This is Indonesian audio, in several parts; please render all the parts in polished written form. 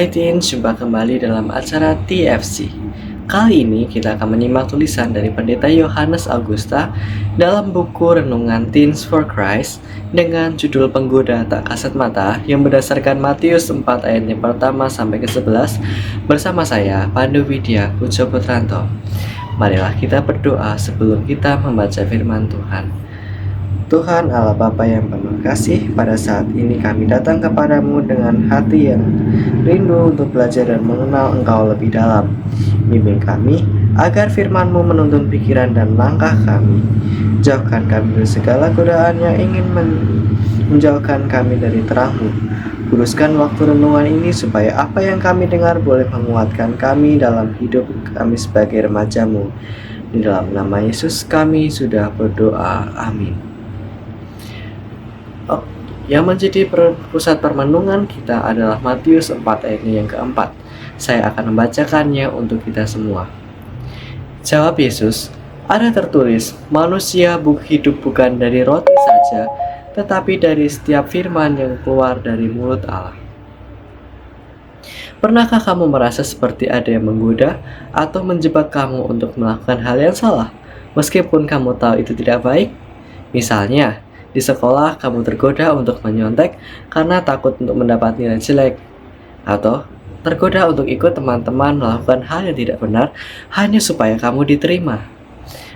Hai Teens, jumpa kembali dalam acara TFC. Kali ini kita akan menyimak tulisan dari Pendeta Yohanes Augusta dalam buku Renungan Teens for Christ dengan judul Penggoda Tak Kasat Mata yang berdasarkan Matius 4 ayat yang pertama sampai ke-11 bersama saya, Pandu Widya Pujo Putranto. Marilah kita berdoa sebelum kita membaca firman Tuhan. Tuhan Allah Bapa yang penuh kasih, pada saat ini kami datang kepadamu dengan hati yang rindu untuk belajar dan mengenal Engkau lebih dalam. Bimbing kami agar firman-Mu menuntun pikiran dan langkah kami. Jauhkan kami dari segala godaan yang ingin menjauhkan kami dari terang-Mu. Kuduskan waktu renungan ini supaya apa yang kami dengar boleh menguatkan kami dalam hidup kami sebagai remaja-Mu. Di dalam nama Yesus kami sudah berdoa. Amin. Yang menjadi pusat permenungan kita adalah Matius 4 ayatnya yang keempat. Saya akan membacakannya untuk kita semua. Jawab Yesus, ada tertulis, manusia hidup bukan dari roti saja, tetapi dari setiap firman yang keluar dari mulut Allah. Pernahkah kamu merasa seperti ada yang menggoda atau menjebak kamu untuk melakukan hal yang salah, meskipun kamu tahu itu tidak baik? Misalnya, di sekolah, kamu tergoda untuk menyontek karena takut untuk mendapat nilai jelek, atau tergoda untuk ikut teman-teman melakukan hal yang tidak benar hanya supaya kamu diterima.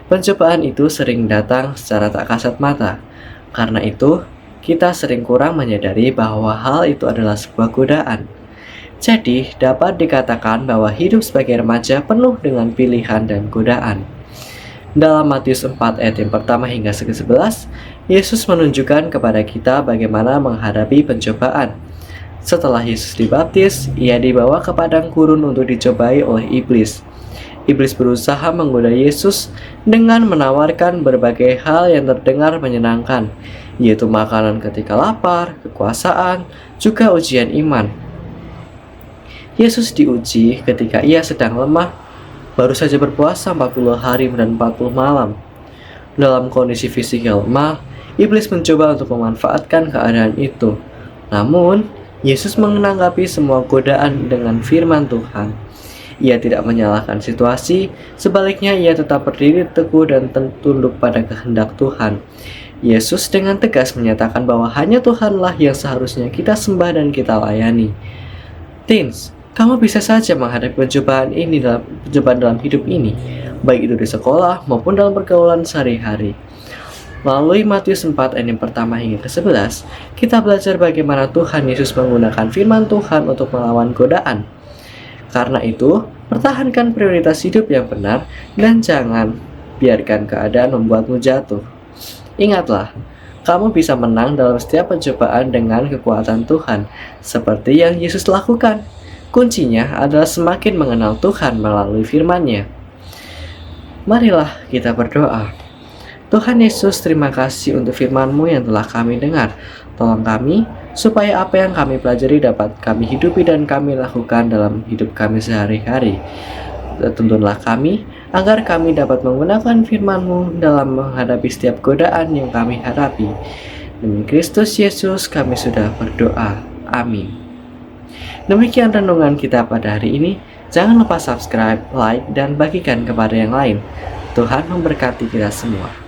Pencobaan itu sering datang secara tak kasat mata. Karena itu, kita sering kurang menyadari bahwa hal itu adalah sebuah godaan. Jadi, dapat dikatakan bahwa hidup sebagai remaja penuh dengan pilihan dan godaan. Dalam Matius 4 ayat yang pertama hingga ke-11, Yesus menunjukkan kepada kita bagaimana menghadapi pencobaan. Setelah Yesus dibaptis, ia dibawa ke padang gurun untuk dicobai oleh iblis. Iblis berusaha menggoda Yesus dengan menawarkan berbagai hal yang terdengar menyenangkan, yaitu makanan ketika lapar, kekuasaan, juga ujian iman. Yesus diuji ketika ia sedang lemah, baru saja berpuasa 40 hari dan 40 malam. Dalam kondisi fisik yang lemah, iblis mencoba untuk memanfaatkan keadaan itu. Namun, Yesus menanggapi semua godaan dengan firman Tuhan. Ia tidak menyalahkan situasi, sebaliknya ia tetap berdiri teguh dan tunduk pada kehendak Tuhan. Yesus dengan tegas menyatakan bahwa hanya Tuhanlah yang seharusnya kita sembah dan kita layani. Teens, kamu bisa saja menghadapi pencobaan dalam hidup ini, baik itu di sekolah maupun dalam pergaulan sehari-hari. Melalui Matius 4 ayat yang pertama hingga ke-11, kita belajar bagaimana Tuhan Yesus menggunakan firman Tuhan untuk melawan godaan. Karena itu, pertahankan prioritas hidup yang benar dan jangan biarkan keadaan membuatmu jatuh. Ingatlah, kamu bisa menang dalam setiap pencobaan dengan kekuatan Tuhan, seperti yang Yesus lakukan. Kuncinya adalah semakin mengenal Tuhan melalui firman-Nya. Marilah kita berdoa. Tuhan Yesus, terima kasih untuk firman-Mu yang telah kami dengar. Tolong kami, supaya apa yang kami pelajari dapat kami hidupi dan kami lakukan dalam hidup kami sehari-hari. Tuntunlah kami, agar kami dapat menggunakan firman-Mu dalam menghadapi setiap godaan yang kami hadapi. Demi Kristus Yesus kami sudah berdoa. Amin. Demikian renungan kita pada hari ini. Jangan lupa subscribe, like, dan bagikan kepada yang lain. Tuhan memberkati kita semua.